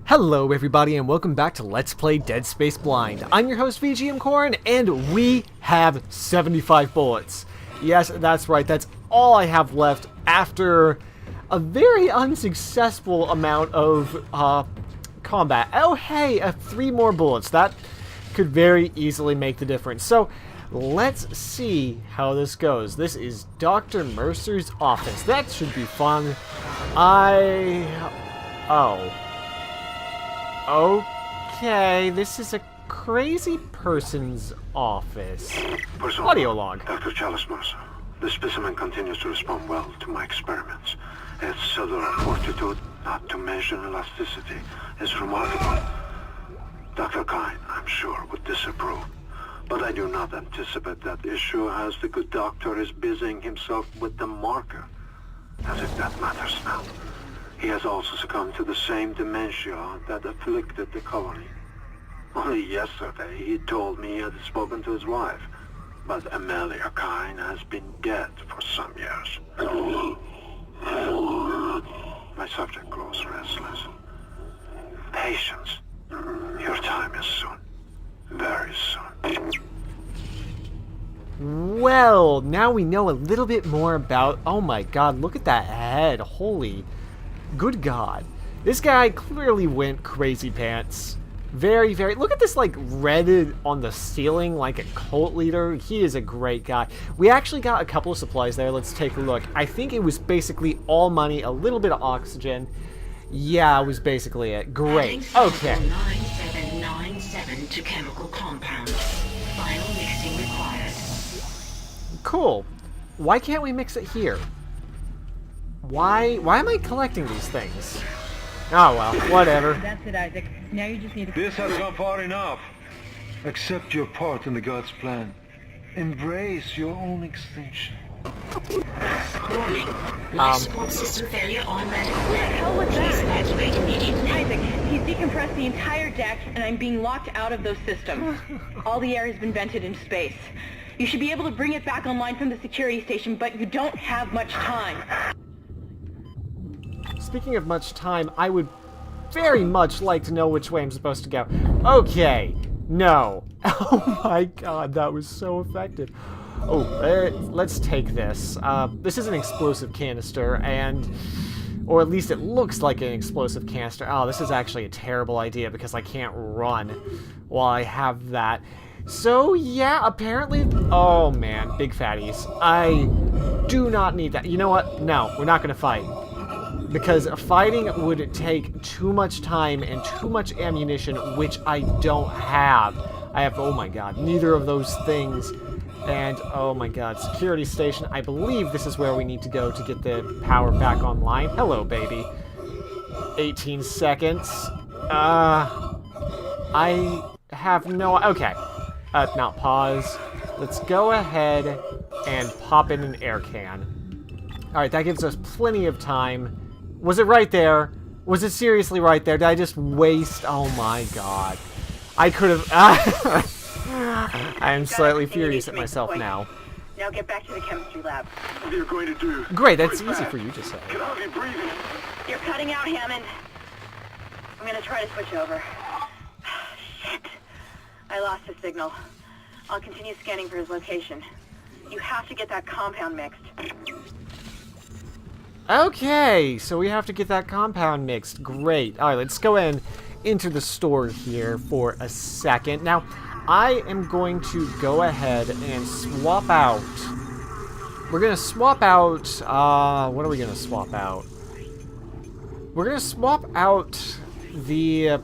Hello everybody and welcome back to Let's Play Dead Space Blind. I'm your host VGMKoren and we have 75 bullets. Yes, that's right, that's all I have left after a very unsuccessful amount of combat. Oh hey, 3 more bullets. That could very easily make the difference. So let's see how this goes. This is Dr. Mercer's office. That should be fun. Okay, this is a crazy person's office. Audio log. Dr. Chalice Mercer, the specimen continues to respond well to my experiments. Its cellular fortitude, not to mention elasticity, is remarkable. Dr. Kine, I'm sure, would disapprove. But I do not anticipate that issue as the good doctor is busying himself with the marker. As if that matters now. He has also succumbed to the same dementia that afflicted the colony. Only yesterday he told me he had spoken to his wife, but Amelia Kine has been dead for some years. My subject grows restless. Patience. Your time is soon. Very soon. Well, now we know a little bit more about... Oh my god, look at that head. Holy... Good God. This guy clearly went crazy pants. Very, very... Look at this, like, red on the ceiling like a cult leader. He is a great guy. We actually got a couple of supplies there. Let's take a look. I think it was basically all money, a little bit of oxygen. Yeah, it was basically it. Great. Okay. 9797 to chemical compound. Final mixing required. Cool. Why can't we mix it here? Why am I collecting these things? Oh well, whatever. That's it, Isaac. Now you just need to... This has gone far enough. Accept your part in the God's plan. Embrace your own extinction. Warning. Life support system failure on medical. What the hell was Please that? evacuate immediately. Isaac, he's decompressed the entire deck, and I'm being locked out of those systems. All the air has been vented into space. You should be able to bring it back online from the security station, but you don't have much time. Speaking of much time, I would very much like to know which way I'm supposed to go. Okay. No. Oh my god, that was so effective. Oh, let's take this. This is an explosive canister, and... Or at least it looks like an explosive canister. Oh, this is actually a terrible idea because I can't run while I have that. So, yeah, apparently... Oh, man, big fatties. I do not need that. You know what? No, we're not going to fight. Because fighting would take too much time and too much ammunition, which I don't have. I have, oh my god, neither of those things. And, oh my god, security station. I believe this is where we need to go to get the power back online. Hello, baby. 18 seconds. I have no... Okay. Not pause. Let's go ahead and pop in an air can. Alright, that gives us plenty of time. Was it right there? Was it seriously right there? Did I just waste... Oh my god. I could have... I am slightly furious at myself now. Now get back to the chemistry lab. What are you going to do? Great, that's easy for you to say. Get out of your breathing. You're cutting out, Hammond. I'm gonna try to switch over. Shit. I lost his signal. I'll continue scanning for his location. You have to get that compound mixed. Okay, so we have to get that compound mixed. Great. Alright, let's go into the store here for a second. Now, I am going to go ahead and swap out. We're going to swap out... what are we going to swap out? We're going to swap out the...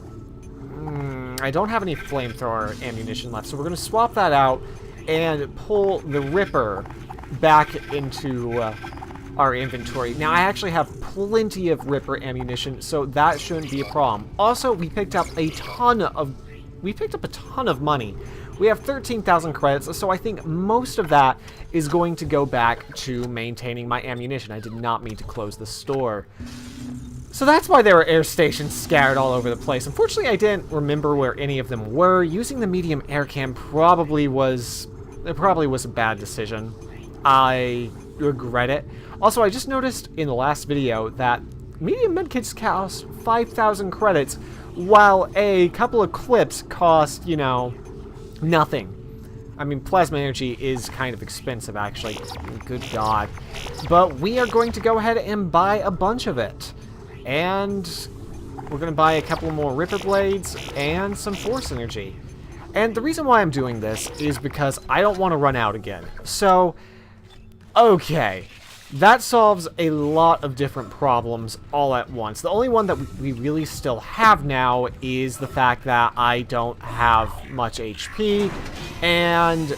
I don't have any flamethrower ammunition left, so we're going to swap that out and pull the Ripper back into... our inventory. Now, I actually have plenty of Ripper ammunition, so that shouldn't be a problem. Also, we picked up a ton of money. We have 13,000 credits, so I think most of that is going to go back to maintaining my ammunition. I did not mean to close the store. So that's why there were air stations scattered all over the place. Unfortunately, I didn't remember where any of them were. Using the medium air cam probably was a bad decision. I regret it. Also, I just noticed in the last video that medium medkits cost 5,000 credits, while a couple of clips cost, you know, nothing. I mean, plasma energy is kind of expensive, actually. Good God. But we are going to go ahead and buy a bunch of it. And we're going to buy a couple more Ripper Blades and some Force Energy. And the reason why I'm doing this is because I don't want to run out again. So, okay. That solves a lot of different problems all at once. The only one that we really still have now is the fact that I don't have much HP, and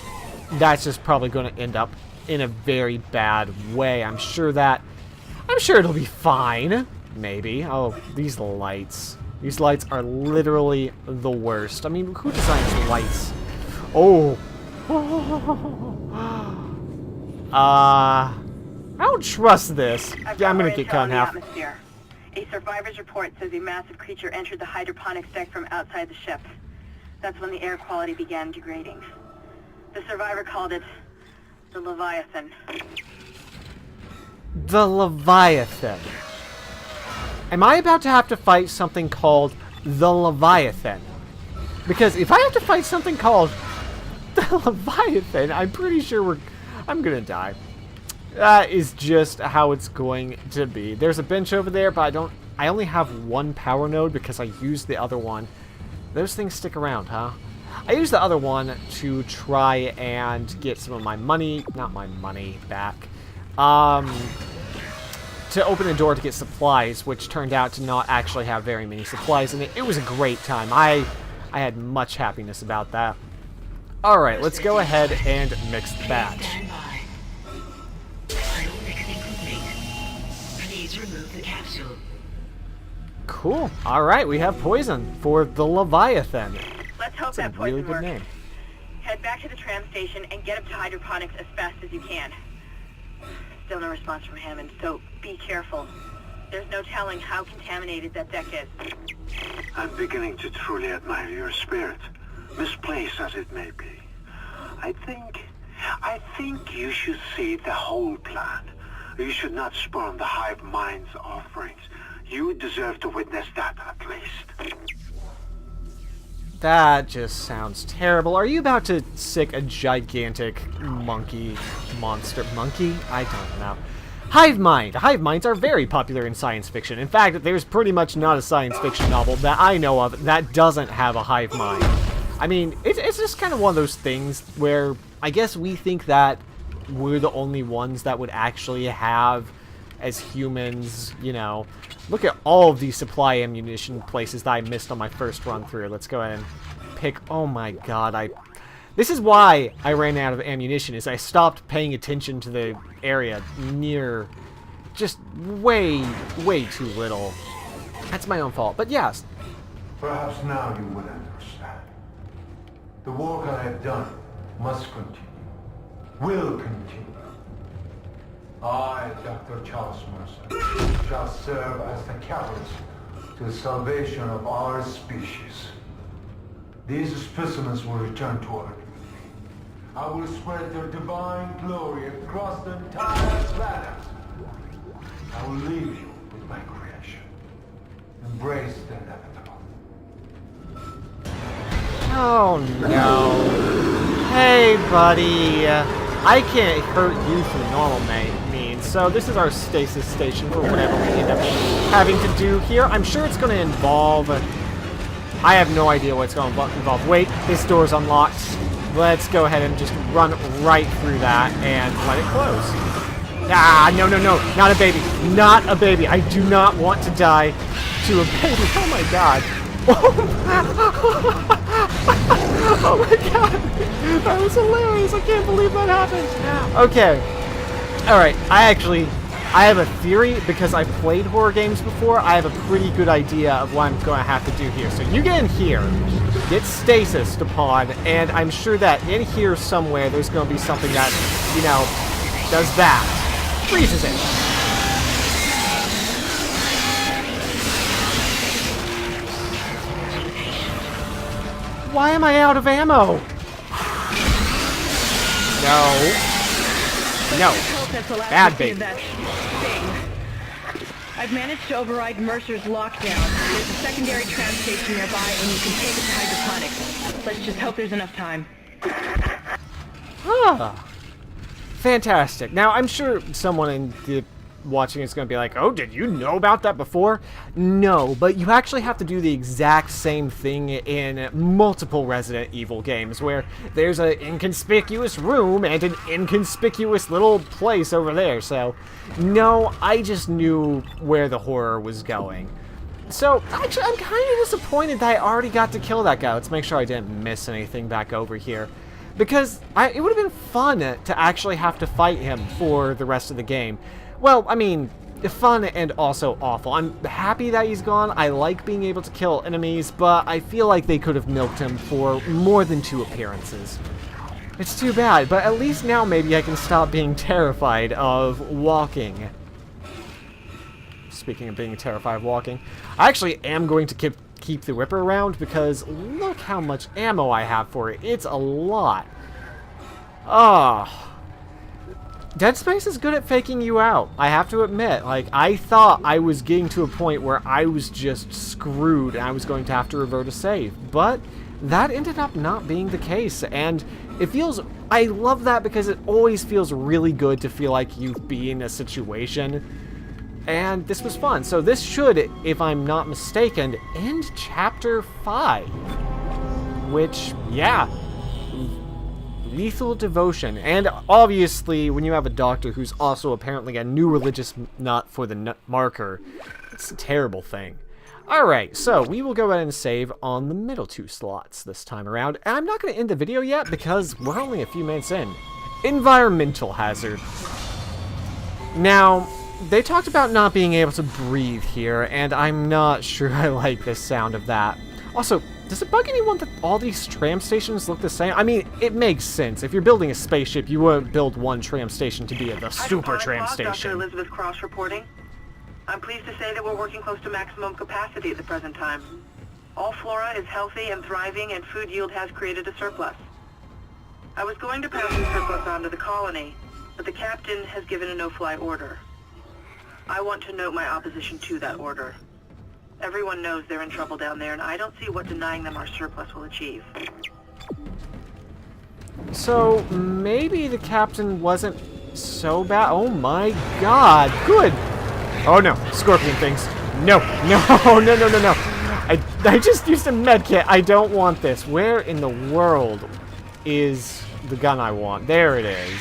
that's just probably going to end up in a very bad way. I'm sure it'll be fine. Maybe. Oh, these lights. These lights are literally the worst. I mean, who designs lights? Oh. I don't trust this. Yeah, I'm gonna get cut in half. Atmosphere. A survivor's report says a massive creature entered the hydroponics deck from outside the ship. That's when the air quality began degrading. The survivor called it the Leviathan. The Leviathan. Am I about to have to fight something called the Leviathan? Because if I have to fight something called the Leviathan, I'm pretty sure I'm gonna die. That is just how it's going to be. There's a bench over there, but I only have one power node because I used the other one. Those things stick around, huh? I used the other one to try and get some of my money, not my money, back. To open a door to get supplies, which turned out to not actually have very many supplies in it. It was a great time. I had much happiness about that. Alright, let's go ahead and mix the batch. Please remove the capsule. Cool. Alright, we have poison for the Leviathan. Let's hope That's a that poison really good works. name. Head back to the tram station and get up to hydroponics as fast as you can. Still no response from Hammond, so be careful. There's no telling how contaminated that deck is. I'm beginning to truly admire your spirit, misplaced as it may be. I think you should see the whole plan. You should not spurn the hive mind's offerings. You deserve to witness that, at least. That just sounds terrible. Are you about to sick a gigantic monkey monster? Monkey? I don't know. Hive mind. Hive minds are very popular in science fiction. In fact, there's pretty much not a science fiction novel that I know of that doesn't have a hive mind. I mean, it's just kind of one of those things where I guess we think that we're the only ones that would actually have, as humans, you know. Look at all of these supply ammunition places that I missed on my first run through. Let's go ahead and pick. Oh my god, this is why I ran out of ammunition, is I stopped paying attention to the area near just way too little. That's my own fault, but yes. Perhaps now you will understand. The work I have done must continue. Will continue. I, Dr. Charles Mercer, shall serve as the catalyst to the salvation of our species. These specimens will return to Earth. I will spread their divine glory across the entire planet. I will leave you with my creation. Embrace the inevitable. Oh no. Hey buddy. I can't hurt you through normal means, so this is our stasis station for whatever we end up having to do here. I'm sure it's going to involve... I have no idea what it's going to involve. Wait, this door's unlocked. Let's go ahead and just run right through that and let it close. Ah, no, not a baby. Not a baby. I do not want to die to a baby. Oh my god. Oh my god. That was hilarious. I can't believe that happened. Okay. Alright, I have a theory, because I've played horror games before. I have a pretty good idea of what I'm going to have to do here. So you get in here, get stasis upon, and I'm sure that in here somewhere there's going to be something that, you know, does that. Freezes it. Why am I out of ammo? No. No. Bad baby. I've managed to override Mercer's lockdown. There's a secondary tram station nearby, and you can take it to hydroponics. Let's just hope there's enough time. Ah. Fantastic. Now, I'm sure someone in the watching is going to be like, oh, did you know about that before? No, but you actually have to do the exact same thing in multiple Resident Evil games, where there's an inconspicuous room and an inconspicuous little place over there. So, no, I just knew where the horror was going. So, actually, I'm kind of disappointed that I already got to kill that guy. Let's make sure I didn't miss anything back over here. Because it would have been fun to actually have to fight him for the rest of the game. Well, I mean, fun and also awful. I'm happy that he's gone. I like being able to kill enemies, but I feel like they could have milked him for more than 2 appearances. It's too bad, but at least now maybe I can stop being terrified of walking. Speaking of being terrified of walking, I actually am going to keep the Ripper around because look how much ammo I have for it. It's a lot. Ah. Dead Space is good at faking you out, I have to admit. Like, I thought I was getting to a point where I was just screwed and I was going to have to revert a save. But that ended up not being the case, and it feels... I love that because it always feels really good to feel like you've been in a situation. And this was fun. So this should, if I'm not mistaken, end Chapter 5. Which, yeah... Lethal devotion. And obviously, when you have a doctor who's also apparently a new religious nut for the nut marker, it's a terrible thing. Alright, so we will go ahead and save on the middle 2 slots this time around. And I'm not going to end the video yet because we're only a few minutes in. Environmental hazard. Now, they talked about not being able to breathe here, and I'm not sure I like the sound of that. Also, does it bug anyone that all these tram stations look the same? I mean, it makes sense. If you're building a spaceship, you wouldn't build one tram station to be the super tram station. Dr. Elizabeth Cross reporting. I'm pleased to say that we're working close to maximum capacity at the present time. All flora is healthy and thriving, and food yield has created a surplus. I was going to pass the surplus on to the colony, but the captain has given a no-fly order. I want to note my opposition to that order. Everyone knows they're in trouble down there, and I don't see what denying them our surplus will achieve. So, maybe the captain wasn't so bad. Oh my god, good! Oh no, scorpion things. No, no, no, no, no, no. I just used a medkit. I don't want this. Where in the world is the gun I want? There it is.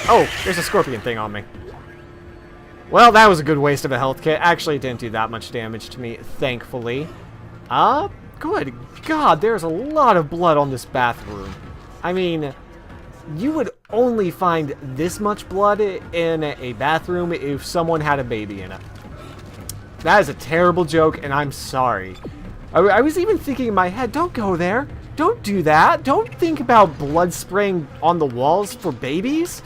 Oh, there's a scorpion thing on me. Well, that was a good waste of a health kit. Actually, it didn't do that much damage to me, thankfully. Good God, there's a lot of blood on this bathroom. I mean, you would only find this much blood in a bathroom if someone had a baby in it. That is a terrible joke, and I'm sorry. I was even thinking in my head, don't go there. Don't do that. Don't think about blood spraying on the walls for babies.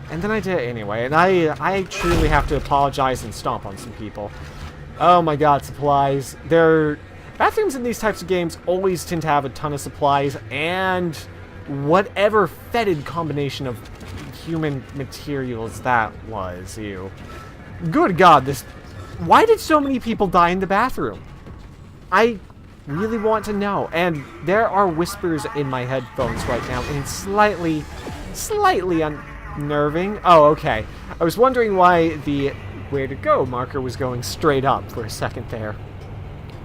And then I did it anyway, and I truly have to apologize and stomp on some people. Oh my god, supplies. Bathrooms in these types of games always tend to have a ton of supplies, and whatever fetid combination of human materials that was, ew. Good god, why did so many people die in the bathroom? I really want to know, and there are whispers in my headphones right now, and it's slightly unnerving. Oh, okay. I was wondering why the where to go marker was going straight up for a second there.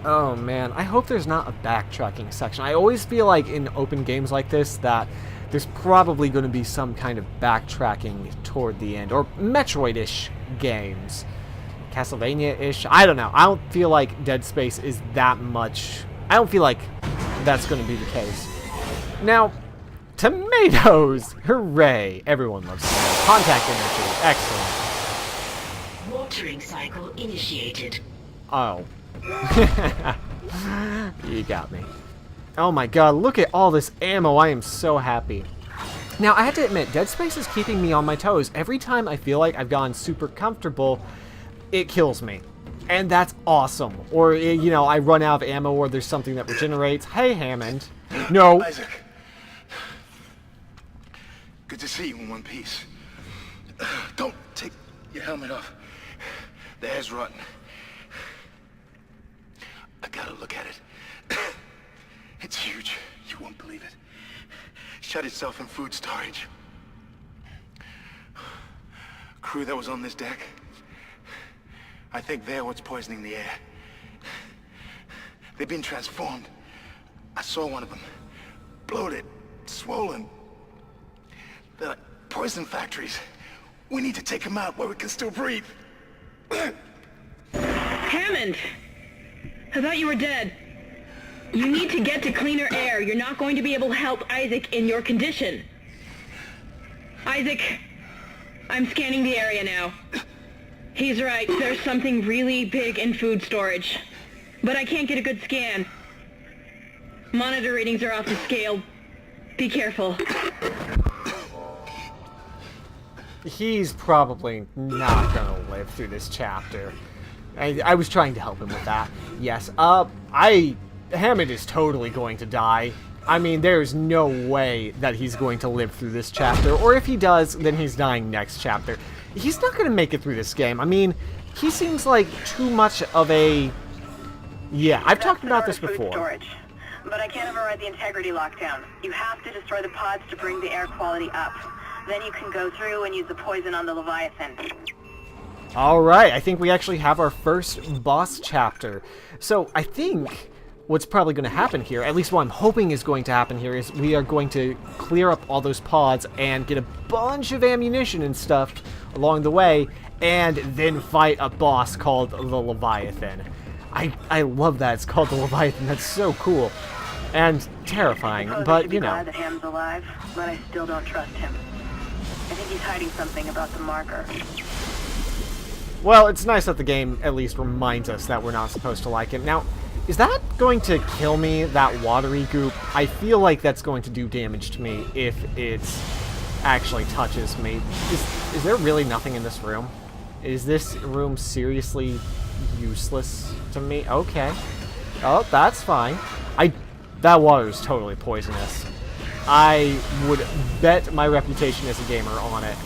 Oh man, I hope there's not a backtracking section. I always feel like in open games like this that there's probably going to be some kind of backtracking toward the end, or Metroid-ish games. Castlevania-ish. I don't know. I don't feel like Dead Space is that much. I don't feel like that's going to be the case. Now, tomatoes! Hooray! Everyone loves tomatoes. Contact energy. Excellent. Watering cycle initiated. Oh. You got me. Oh my god, look at all this ammo. I am so happy. Now, I have to admit, Dead Space is keeping me on my toes. Every time I feel like I've gotten super comfortable, it kills me. And that's awesome. Or, you know, I run out of ammo or there's something that regenerates. Hey, Hammond. No. Isaac. Good to see you in one piece. Don't take your helmet off. There's rotten. I gotta look at it. It's huge. You won't believe it. Shut itself in food storage. Crew that was on this deck, I think they're what's poisoning the air. They've been transformed. I saw one of them. Bloated, swollen. They're like poison factories. We need to take them out where we can still breathe. Hammond! I thought you were dead. You need to get to cleaner air. You're not going to be able to help Isaac in your condition. Isaac, I'm scanning the area now. He's right. There's something really big in food storage. But I can't get a good scan. Monitor readings are off the scale. Be careful. He's probably not gonna live through this chapter. I was trying to help him with that. Yes, Hammond is totally going to die. I mean, there's no way that he's going to live through this chapter, or if he does, then he's dying next chapter. He's not gonna make it through this game. I mean, he seems like too much of a... Yeah, I've talked about this before. Storage. But I can't override the integrity lockdown. You have to destroy the pods to bring the air quality up. Then you can go through and use the poison on the Leviathan. Alright, I think we actually have our first boss chapter. So, I think what's probably going to happen here, at least what I'm hoping is going to happen here, is we are going to clear up all those pods and get a bunch of ammunition and stuff along the way, and then fight a boss called the Leviathan. I love that it's called the Leviathan. That's so cool. And terrifying, but you know. I'm glad that Ham's alive, but I still don't trust him. I think he's hiding something about the marker. Well, it's nice that the game at least reminds us that we're not supposed to like him. Now, is that going to kill me, that watery goop? I feel like that's going to do damage to me if it actually touches me. Is there really nothing in this room? Is this room seriously useless to me? Okay. Oh, that's fine. That water is totally poisonous. I would bet my reputation as a gamer on it.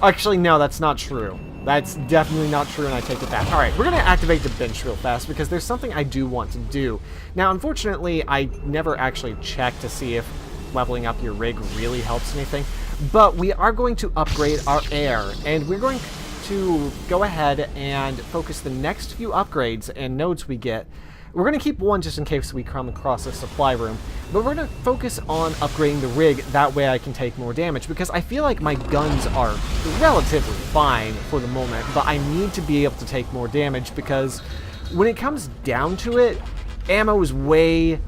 Actually, no, that's not true. That's definitely not true, and I take it back. Alright, we're going to activate the bench real fast, because there's something I do want to do. Now, unfortunately, I never actually checked to see if leveling up your rig really helps anything, but we are going to upgrade our air, and we're going to go ahead and focus the next few upgrades and nodes we get. We're going to keep one just in case we come across a supply room, but we're going to focus on upgrading the rig, that way I can take more damage, because I feel like my guns are relatively fine for the moment, but I need to be able to take more damage, because when it comes down to it, ammo is way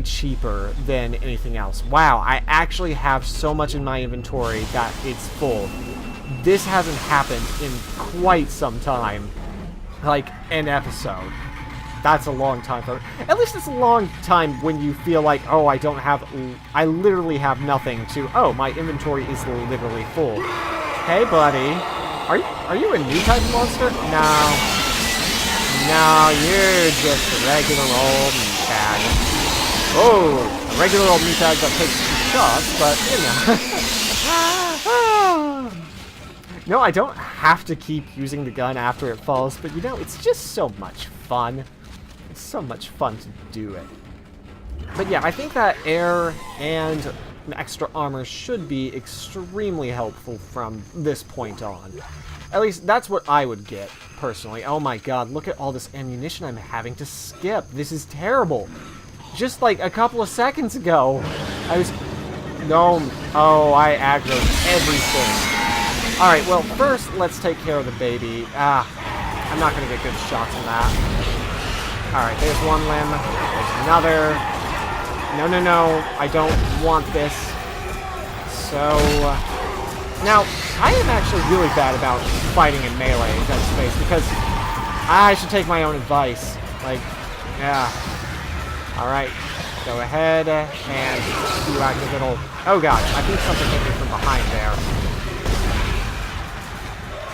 cheaper than anything else. Wow, I actually have so much in my inventory that it's full. This hasn't happened in quite some time, like an episode. That's a long time. At least it's a long time when you feel like, oh, I literally have nothing to, oh, my inventory is literally full. Hey, buddy. Are you a new type of monster? No, you're just a regular old meatbag. Oh, a regular old meatbag that takes some shots, but, you know. No, I don't have to keep using the gun after it falls, but, you know, it's just so much fun. It's so much fun to do it. But yeah, I think that air and extra armor should be extremely helpful from this point on. At least that's what I would get, personally. Oh my god, look at all this ammunition I'm having to skip. This is terrible. Just like a couple of seconds ago, I was... No, oh, I aggroed everything. Alright, well, first, let's take care of the baby. I'm not going to get good shots on that. Alright, there's one limb. There's another. No, I don't want this. So, now, I am actually really bad about fighting in melee in Dead Space, because I should take my own advice. Like, yeah. Alright, go ahead and do like a little... Oh god, I think something hit me from behind there.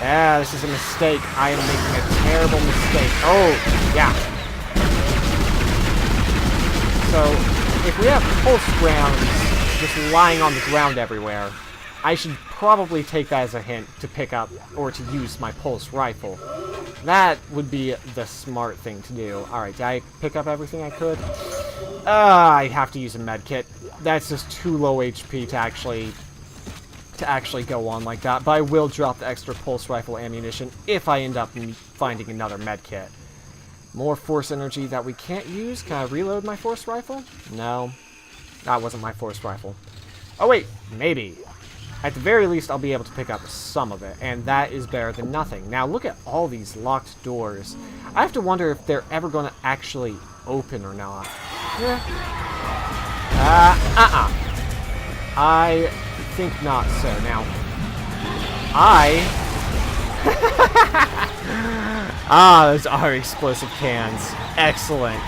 Yeah, this is a mistake. I am making a terrible mistake. Oh, yeah. So, if we have pulse rounds just lying on the ground everywhere, I should probably take that as a hint to pick up or to use my pulse rifle. That would be the smart thing to do. Alright, did I pick up everything I could? I have to use a med kit. That's just too low HP to actually go on like that. But I will drop the extra pulse rifle ammunition if I end up finding another med kit. More force energy that we can't use. Can I reload my force rifle? No. That wasn't my force rifle. Oh wait, maybe. At the very least, I'll be able to pick up some of it, and that is better than nothing. Now, look at all these locked doors. I have to wonder if they're ever going to actually open or not. Yeah. I think not so. Now, those are explosive cans. Excellent.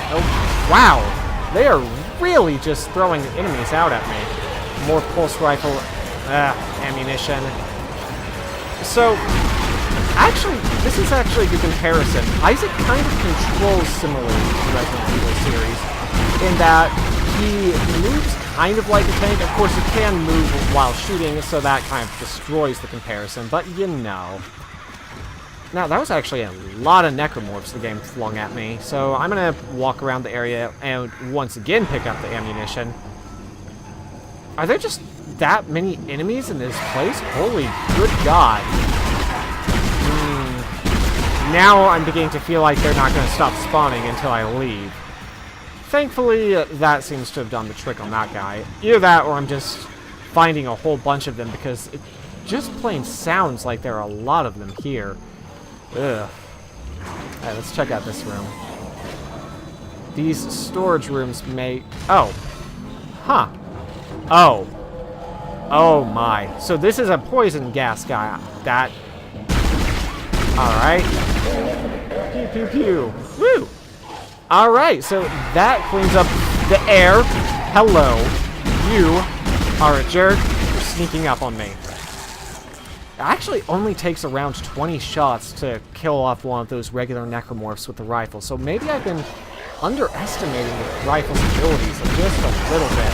Oh, wow. They are really just throwing enemies out at me. More pulse rifle ammunition. So, actually, this is actually a good comparison. Isaac kind of controls similarly to the Resident Evil series, in that he moves kind of like a tank. Of course, he can move while shooting, so that kind of destroys the comparison, but you know. Now, that was actually a lot of necromorphs the game flung at me, so I'm going to walk around the area and once again pick up the ammunition. Are there just that many enemies in this place? Holy good God. Now I'm beginning to feel like they're not going to stop spawning until I leave. Thankfully, that seems to have done the trick on that guy. Either that, or I'm just finding a whole bunch of them, because it just plain sounds like there are a lot of them here. Ugh. Alright, let's check out this room. These storage rooms may... Oh. Huh. Oh. Oh my. So this is a poison gas guy. That... Alright. Pew pew pew. Woo! Alright, so that cleans up the air. Hello. You are a jerk. You're sneaking up on me. It actually only takes around 20 shots to kill off one of those regular necromorphs with the rifle, so maybe I've been underestimating the rifle's abilities just a little bit.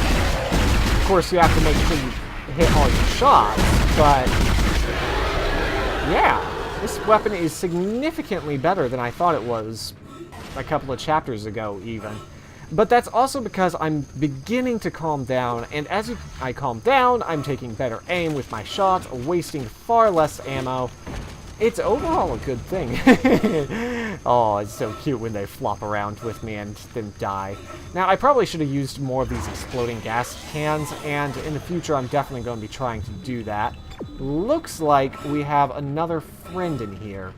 Of course, you have to make sure you hit all your shots, but yeah, this weapon is significantly better than I thought it was a couple of chapters ago, even. But that's also because I'm beginning to calm down, and as I calm down, I'm taking better aim with my shots, wasting far less ammo. It's overall a good thing. Oh, it's so cute when they flop around with me and then die. Now, I probably should have used more of these exploding gas cans, and in the future, I'm definitely going to be trying to do that. Looks like we have another friend in here.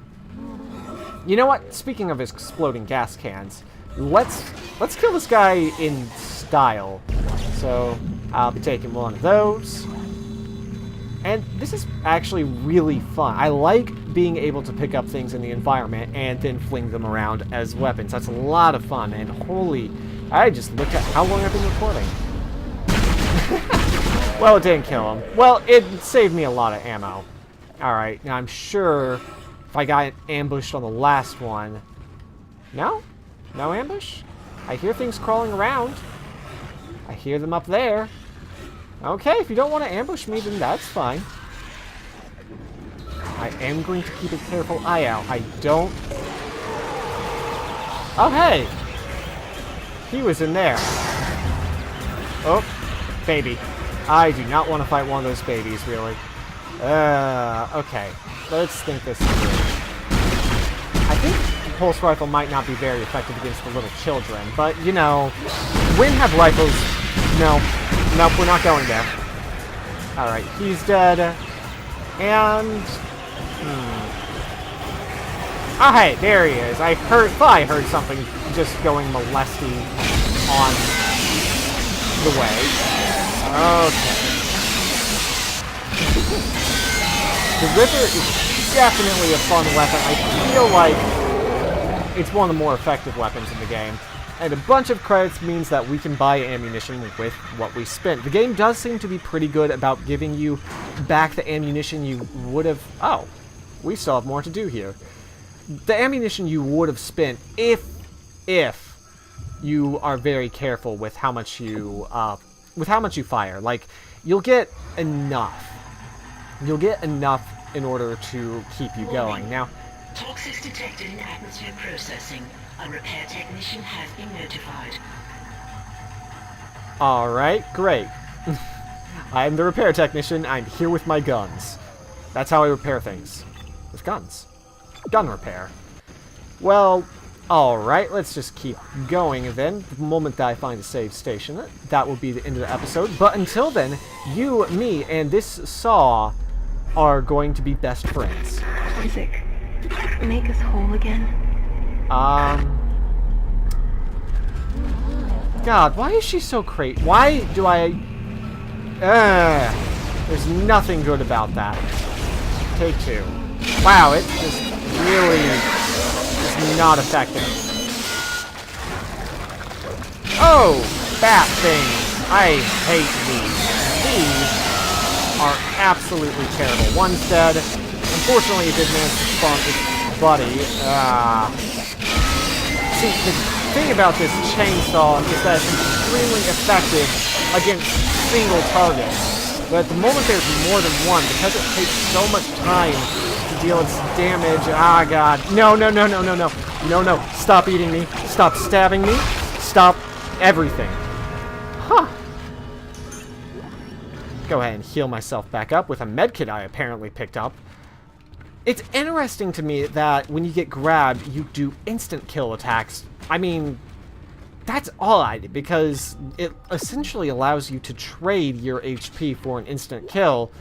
You know what? Speaking of exploding gas cans, let's kill this guy in style. So, I'll be taking one of those. And this is actually really fun. I like being able to pick up things in the environment and then fling them around as weapons. That's a lot of fun, and holy... I just looked at how long I've been recording. Well, it didn't kill him. Well, it saved me a lot of ammo. Alright, now I'm sure if I got ambushed on the last one... No? No ambush? I hear things crawling around. I hear them up there. Okay, if you don't want to ambush me, then that's fine. I am going to keep a careful eye out. I don't... Oh, hey! He was in there. Oh, baby. I do not want to fight one of those babies, really. Okay. Let's think this through. I think the pulse rifle might not be very effective against the little children, but, you know, when have rifles... No. Nope, we're not going there. Alright, he's dead. And... Oh, hey, there he is. I thought I heard something just going molesty on the way. Okay. The Ripper is definitely a fun weapon. I feel like it's one of the more effective weapons in the game. And a bunch of credits means that we can buy ammunition with what we spent. The game does seem to be pretty good about giving you back the ammunition you would have... Oh, we still have more to do here. The ammunition you would have spent if you are very careful with how much you fire. Like, you'll get enough you'll get enough in order to keep you going. Now, Toxics detected in atmosphere processing. A repair technician has been notified. alright, great. I'm the repair technician. I'm here with my guns. That's how I repair things. With guns. Gun repair. Well, alright, let's just keep going then. The moment that I find a save station, that will be the end of the episode. But until then, you, me, and this saw are going to be best friends. Isaac, make us whole again. God, why is she so crazy? Why do I... there's nothing good about that. Take 2. Wow, it just really is not effective. Oh, bat things. I hate these. These are absolutely terrible. One's dead. Unfortunately, it did manage to spawn its buddy. See, the thing about this chainsaw is that it's extremely effective against single targets. But at the moment there's more than one, because it takes so much time to deal its damage. Ah, God. No, no, no, no, no, no. No, no. Stop eating me. Stop stabbing me. Stop everything. Huh. Go ahead and heal myself back up with a medkit I apparently picked up. It's interesting to me that when you get grabbed, you do instant kill attacks. I mean, that's all I did, because it essentially allows you to trade your HP for an instant kill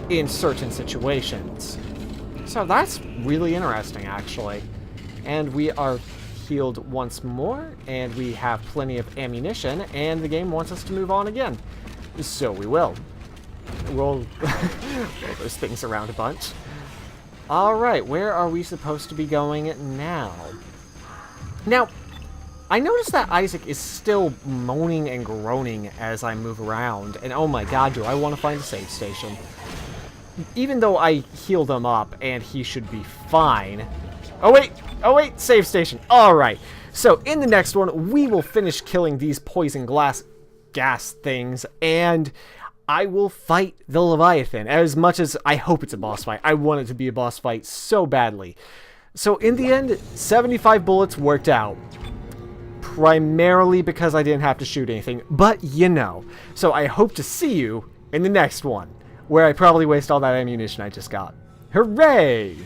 in certain situations. So that's really interesting, actually. And we are healed once more, and we have plenty of ammunition, and the game wants us to move on again. So we will. We'll roll those things around a bunch. Alright, where are we supposed to be going now? Now, I noticed that Isaac is still moaning and groaning as I move around, and oh my god, do I want to find a save station. Even though I healed him up, and he should be fine. Oh wait, save station. Alright, so in the next one, we will finish killing these poison gas things, and I will fight the Leviathan. As much as I hope it's a boss fight, I want it to be a boss fight so badly. So in the end, 75 bullets worked out. Primarily because I didn't have to shoot anything, but you know. So I hope to see you in the next one, where I probably waste all that ammunition I just got. Hooray!